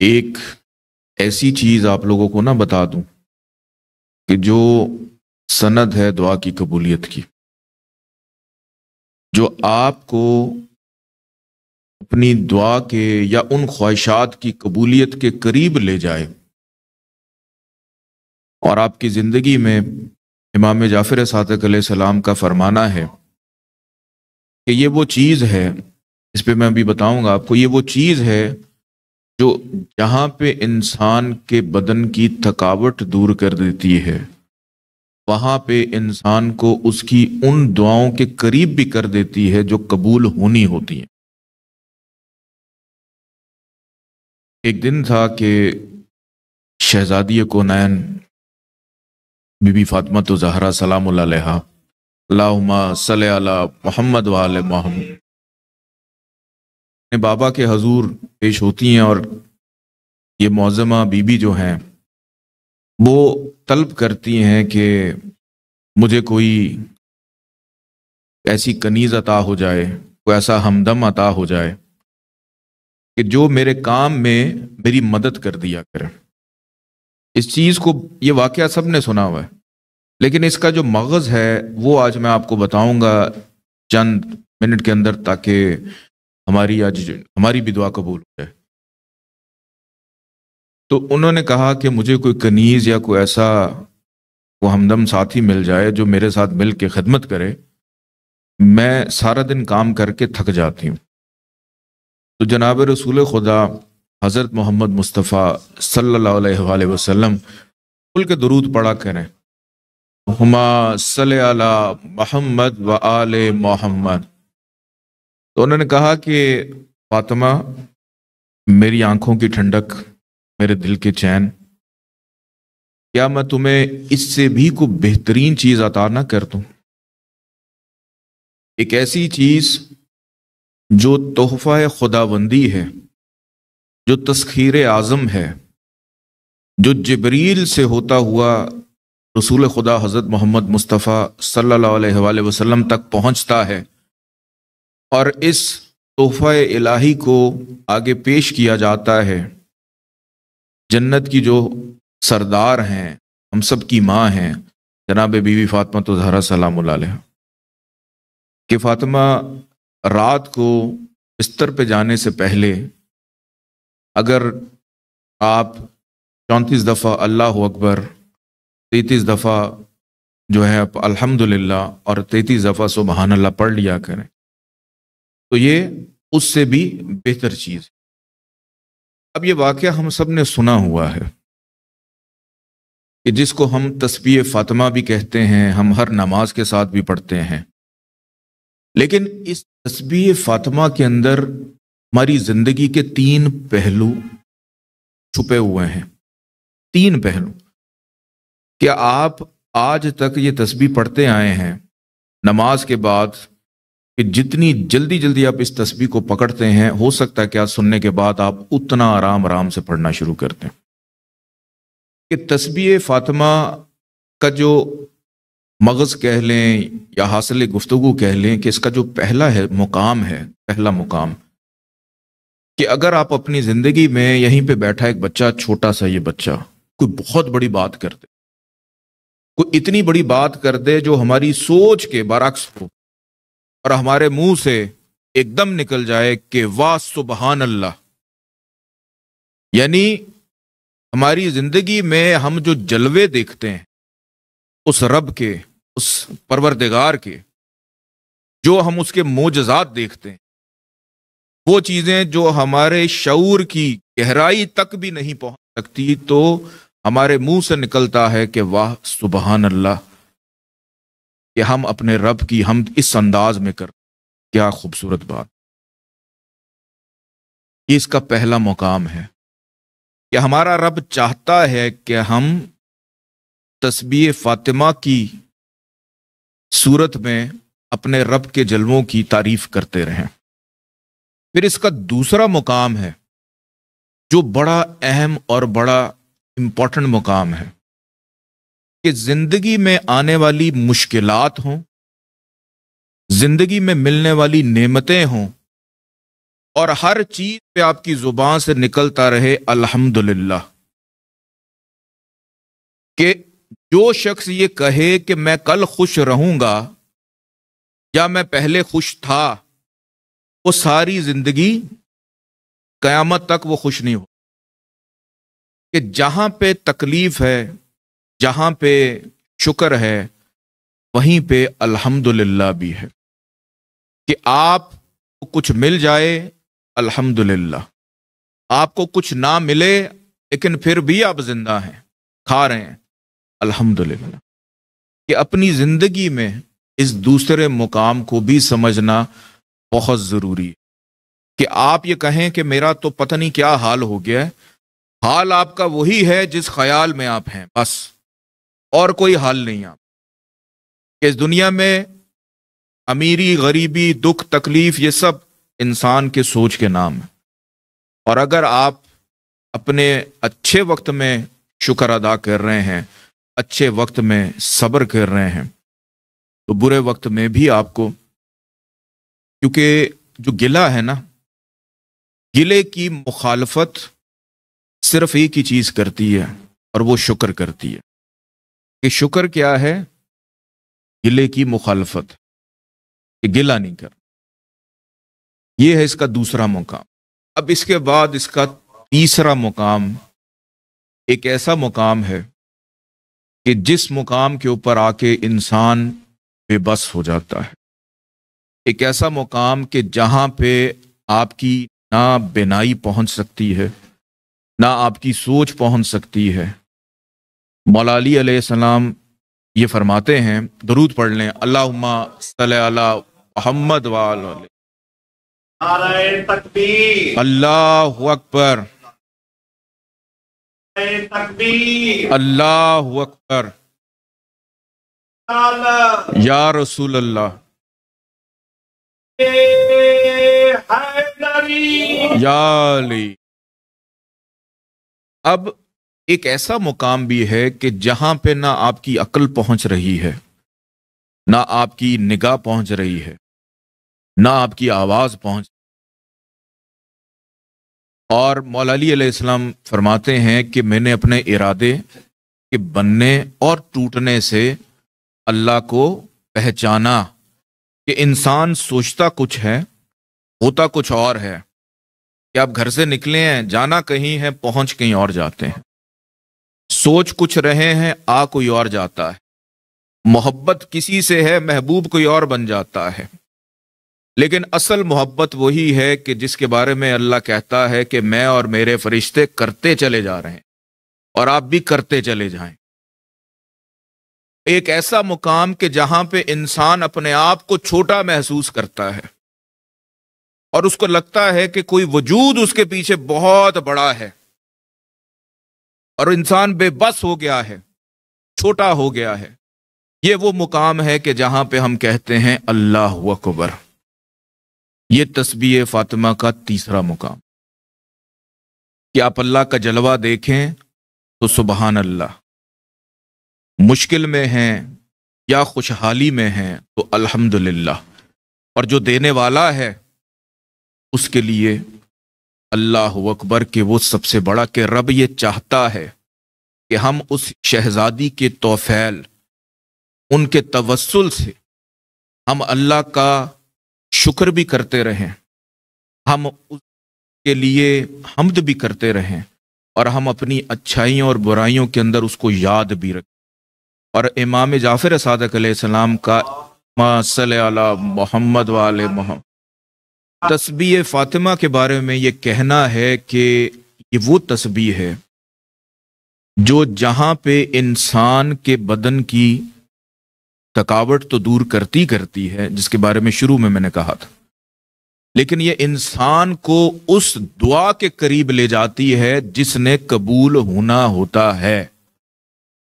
ایک ایسی چیز آپ لوگوں کو نہ بتا دوں کہ جو سند ہے دعا کی قبولیت کی، جو آپ کو اپنی دعا کے یا ان خواہشات کی قبولیت کے قریب لے جائے۔ اور آپ کی زندگی میں امام جعفر صادق علیہ السلام کا فرمانا ہے کہ یہ وہ چیز ہے، اس پہ میں ابھی بتاؤں گا آپ کو، یہ وہ چیز ہے جو جہاں پہ انسان کے بدن کی تھکاوٹ دور کر دیتی ہے، وہاں پہ انسان کو اس کی ان دعاؤں کے قریب بھی کر دیتی ہے جو قبول ہونی ہوتی ہیں۔ ایک دن تھا کہ شہزادی کونین بی بی فاطمہ زہرا سلام اللہ علیہا، اللہم صلی علی محمد وآل محمد، اپنے بابا کے حضور پیش ہوتی ہیں، اور یہ معظمہ بی بی جو ہیں وہ طلب کرتی ہیں کہ مجھے کوئی ایسی کنیز عطا ہو جائے، کوئی ایسا ہمدم عطا ہو جائے کہ جو میرے کام میں میری مدد کر دیا کرے۔ اس چیز کو، یہ واقعہ سب نے سنا ہوا ہے، لیکن اس کا جو مغز ہے وہ آج میں آپ کو بتاؤں گا چند منٹ کے اندر، تاکہ ہماری بھی دعا قبول ہو جائے۔ تو انہوں نے کہا کہ مجھے کوئی کنیز یا کوئی ایسا وہ ہمدم ساتھی مل جائے جو میرے ساتھ مل کے خدمت کرے، میں سارا دن کام کر کے تھک جاتی ہوں۔ تو جناب رسول خدا حضرت محمد مصطفیٰ صلی اللہ علیہ وآلہ وسلم کل کے درود پڑھا کریں، ہما صلی علی محمد و آل محمد۔ تو انہوں نے کہا کہ فاطمہ، میری آنکھوں کی ٹھنڈک، میرے دل کے چین، کیا میں تمہیں اس سے بھی کوئی بہترین چیز عطا نہ کر دوں؟ ایک ایسی چیز جو تحفہ خداوندی ہے، جو تسخیر اعظم ہے، جو جبریل سے ہوتا ہوا رسول خدا حضرت محمد مصطفیٰ صلی اللہ علیہ وآلہ وسلم تک پہنچتا ہے، اور اس تحفہ الہی کو آگے پیش کیا جاتا ہے جنت کی جو سردار ہیں، ہم سب کی ماں ہیں، جناب بی بی فاطمہ زہرا سلام اللہ علیہ، کہ فاطمہ رات کو بستر پہ جانے سے پہلے اگر آپ 34 دفعہ اللہ اکبر، 33 دفعہ جو ہے الحمدللہ، اور 33 دفعہ سبحان اللہ پڑھ لیا کریں، تو یہ اس سے بھی بہتر چیز ہے۔ اب یہ واقعہ ہم سب نے سنا ہوا ہے کہ جس کو ہم تسبیح فاطمہ بھی کہتے ہیں، ہم ہر نماز کے ساتھ بھی پڑھتے ہیں، لیکن اس تسبیح فاطمہ کے اندر ہماری زندگی کے 3 پہلو چھپے ہوئے ہیں۔ 3 پہلو۔ کیا آپ آج تک یہ تسبیح پڑھتے آئے ہیں نماز کے بعد کہ جتنی جلدی جلدی آپ اس تسبیح کو پکڑتے ہیں، ہو سکتا ہے کہ آج سننے کے بعد آپ اتنا آرام سے پڑھنا شروع کرتے ہیں؟ کہ تسبیح فاطمہ کا جو مغز کہہ لیں یا حاصل گفتگو کہہ لیں، کہ اس کا جو پہلا مقام کہ اگر آپ اپنی زندگی میں یہیں پہ بیٹھا ایک بچہ، چھوٹا سا یہ بچہ کوئی بہت بڑی بات کر دے، کوئی اتنی بڑی بات کر دے جو ہماری سوچ کے برعکس ہو، اور ہمارے منہ سے ایک دم نکل جائے کہ واہ سبحان اللہ، یعنی ہماری زندگی میں ہم جو جلوے دیکھتے ہیں اس رب کے، اس پروردگار کے، جو ہم اس کے معجزات دیکھتے ہیں، وہ چیزیں جو ہمارے شعور کی گہرائی تک بھی نہیں پہنچ سکتی، تو ہمارے منہ سے نکلتا ہے کہ واہ سبحان اللہ، کہ ہم اپنے رب کی حمد اس انداز میں کر، کیا خوبصورت بات۔ یہ اس کا پہلا مقام ہے کہ ہمارا رب چاہتا ہے کہ ہم تسبیح فاطمہ کی صورت میں اپنے رب کے جلووں کی تعریف کرتے رہیں۔ پھر اس کا دوسرا مقام ہے جو بڑا اہم اور بڑا امپورٹنٹ مقام ہے، کہ زندگی میں آنے والی مشکلات ہوں، زندگی میں ملنے والی نعمتیں ہوں، اور ہر چیز پہ آپ کی زبان سے نکلتا رہے الحمدللہ. کہ جو شخص یہ کہے کہ میں کل خوش رہوں گا یا میں پہلے خوش تھا، وہ ساری زندگی قیامت تک وہ خوش نہیں ہو. کہ جہاں پہ تکلیف ہے، جہاں پہ شکر ہے، وہیں پہ الحمدللہ بھی ہے. کہ آپ کو کچھ مل جائے الحمدللہ، آپ کو کچھ نہ ملے لیکن پھر بھی آپ زندہ ہیں، کھا رہے ہیں، الحمدللہ. کہ اپنی زندگی میں اس دوسرے مقام کو بھی سمجھنا بہت ضروری ہے. کہ آپ یہ کہیں کہ میرا تو پتہ نہیں کیا حال ہو گیا ہے، حال آپ کا وہی ہے جس خیال میں آپ ہیں، بس اور کوئی حال نہیں. آپ کہ اس دنیا میں امیری، غریبی، دکھ، تکلیف، یہ سب انسان کے سوچ کے نام ہیں. اور اگر آپ اپنے اچھے وقت میں شکر ادا کر رہے ہیں، اچھے وقت میں صبر کر رہے ہیں، تو برے وقت میں بھی آپ کو، کیونکہ جو گلہ ہے نا، گلے کی مخالفت صرف ایک ہی چیز کرتی ہے اور وہ شکر کرتی ہے. کہ شکر کیا ہے؟ گلے کی مخالفت، کہ گلہ نہیں کر. یہ ہے اس کا دوسرا مقام. اب اس کے بعد اس کا تیسرا مقام ایک ایسا مقام ہے کہ جس مقام کے اوپر آ کے انسان بے بس ہو جاتا ہے. ایک ایسا مقام کہ جہاں پہ آپ کی نہ بینائی پہنچ سکتی ہے، نہ آپ کی سوچ پہنچ سکتی ہے. مولا علی علیہ السلام یہ فرماتے ہیں، درود پڑھ لیں، اللہم صلی علی محمد وآل علیہ. نعرہ تکبیر، اللہ اکبر، نعرہ تکبیر، اللہ اکبر، اللہ یا رسول اللہ، حیدری. یا علی. اب ایک ایسا مقام بھی ہے کہ جہاں پہ نہ آپ کی عقل پہنچ رہی ہے، نہ آپ کی نگاہ پہنچ رہی ہے، نہ آپ کی آواز پہنچ. اور مولا علی علیہ السلام فرماتے ہیں کہ میں نے اپنے ارادے کے بننے اور ٹوٹنے سے اللہ کو پہچانا کہ انسان سوچتا کچھ ہے، ہوتا کچھ اور ہے. کہ آپ گھر سے نکلے ہیں، جانا کہیں ہے، پہنچ کہیں اور جاتے ہیں. سوچ کچھ رہے ہیں، آ کوئی اور جاتا ہے. محبت کسی سے ہے، محبوب کوئی اور بن جاتا ہے. لیکن اصل محبت وہی ہے کہ جس کے بارے میں اللہ کہتا ہے کہ میں اور میرے فرشتے کرتے چلے جا رہے ہیں اور آپ بھی کرتے چلے جائیں. ایک ایسا مقام کہ جہاں پہ انسان اپنے آپ کو چھوٹا محسوس کرتا ہے اور اس کو لگتا ہے کہ کوئی وجود اس کے پیچھے بہت بڑا ہے، اور انسان بے بس ہو گیا ہے، چھوٹا ہو گیا ہے. یہ وہ مقام ہے کہ جہاں پہ ہم کہتے ہیں اللہ اکبر. یہ تسبیح فاطمہ کا تیسرا مقام. کہ آپ اللہ کا جلوہ دیکھیں تو سبحان اللہ، مشکل میں ہیں یا خوشحالی میں ہیں تو الحمدللہ. اور جو دینے والا ہے اس کے لیے اللہ اکبر. کہ وہ سب سے بڑا، کہ رب یہ چاہتا ہے کہ ہم اس شہزادی کے توفیل، ان کے توسل سے ہم اللہ کا شکر بھی کرتے رہیں، ہم اس کے لیے حمد بھی کرتے رہیں، اور ہم اپنی اچھائیوں اور برائیوں کے اندر اس کو یاد بھی رکھیں. اور امام جعفر صادق علیہ السلام کا ما صلی علی محمد وآل محمد تسبیح فاطمہ کے بارے میں یہ کہنا ہے کہ یہ وہ تسبیح ہے جو جہاں پہ انسان کے بدن کی تھکاوٹ تو دور کرتی ہے، جس کے بارے میں شروع میں نے کہا تھا، لیکن یہ انسان کو اس دعا کے قریب لے جاتی ہے جس نے قبول ہونا ہوتا ہے.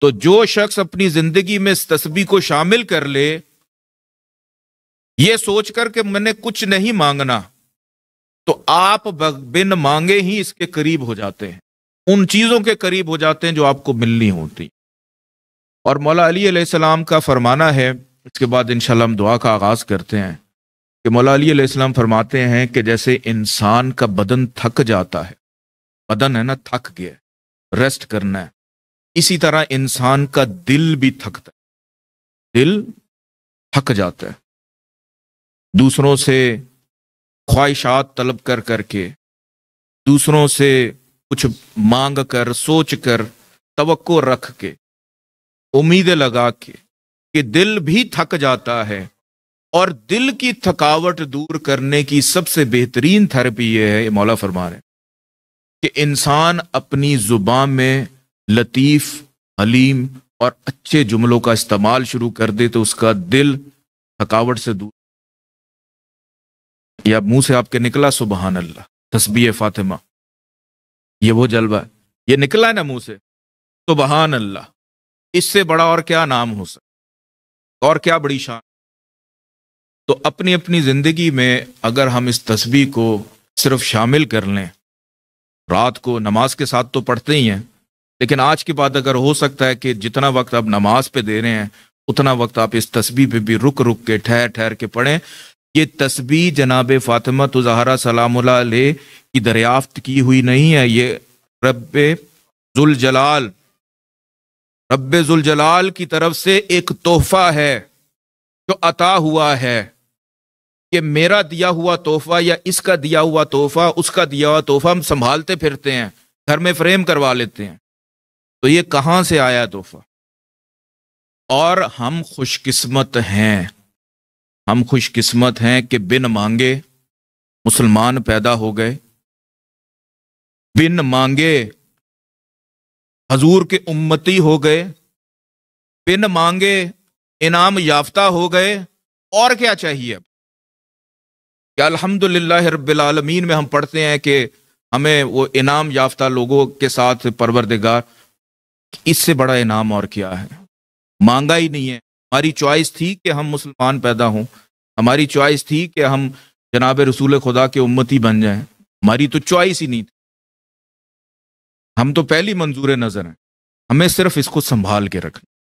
تو جو شخص اپنی زندگی میں اس تسبیح کو شامل کر لے، یہ سوچ کر کہ میں نے کچھ نہیں مانگنا، تو آپ بن مانگے ہی اس کے قریب ہو جاتے ہیں، ان چیزوں کے قریب ہو جاتے ہیں جو آپ کو ملنی ہوتی. اور مولا علی علیہ السلام کا فرمانا ہے، اس کے بعد انشاءاللہ ہم دعا کا آغاز کرتے ہیں، کہ مولا علی علیہ السلام فرماتے ہیں کہ جیسے انسان کا بدن تھک جاتا ہے، بدن ہے نا تھک گیا ہے، ریسٹ کرنا ہے، اسی طرح انسان کا دل بھی تھکتا ہے، دل تھک جاتا ہے دوسروں سے خواہشات طلب کر کر کے، دوسروں سے کچھ مانگ کر، سوچ کر، توقع رکھ کے، امیدیں لگا کے، کہ دل بھی تھک جاتا ہے۔ اور دل کی تھکاوٹ دور کرنے کی سب سے بہترین تھراپی یہ ہے، مولا فرما رہے ہیں کہ انسان اپنی زبان میں لطیف، حلیم اور اچھے جملوں کا استعمال شروع کر دے تو اس کا دل تھکاوٹ سے دور، یا منہ سے آپ کے نکلا سبحان اللہ، تسبیح فاطمہ، یہ وہ جلوہ ہے، یہ نکلا ہے نا منہ سے سبحان اللہ، اس سے بڑا اور کیا نام ہو سکتا، اور کیا بڑی شان۔ تو اپنی اپنی زندگی میں اگر ہم اس تسبیح کو صرف شامل کر لیں، رات کو نماز کے ساتھ تو پڑھتے ہی ہیں، لیکن آج کے بعد اگر ہو سکتا ہے کہ جتنا وقت آپ نماز پہ دے رہے ہیں اتنا وقت آپ اس تسبیح پہ بھی رک رک کے، ٹھہر ٹھہر کے پڑھیں۔ یہ تسبیح جناب فاطمہ زہرا سلام اللہ علیہ کی دریافت کی ہوئی نہیں ہے، یہ رب ذوالجلال کی طرف سے ایک تحفہ ہے جو عطا ہوا ہے، کہ میرا دیا ہوا تحفہ یا اس کا دیا ہوا تحفہ، اس کا دیا ہوا تحفہ ہم سنبھالتے پھرتے ہیں، گھر میں فریم کروا لیتے ہیں، تو یہ کہاں سے آیا تحفہ؟ اور ہم خوش قسمت ہیں کہ بن مانگے مسلمان پیدا ہو گئے، بن مانگے حضور کے امتی ہو گئے، بن مانگے انعام یافتہ ہو گئے، اور کیا چاہیے اب؟ کہ الحمدللہ رب العالمین میں ہم پڑھتے ہیں کہ ہمیں وہ انعام یافتہ لوگوں کے ساتھ پروردگار، اس سے بڑا انعام اور کیا ہے؟ مانگا ہی نہیں ہے۔ ہماری چوائس تھی کہ ہم مسلمان پیدا ہوں، ہماری چوائس تھی کہ ہم جناب رسول خدا کے امتی بن جائیں، ہماری تو چوائس ہی نہیں تھی، ہم تو پہلی منظور نظر ہیں، ہمیں صرف اس کو سنبھال کے رکھنا۔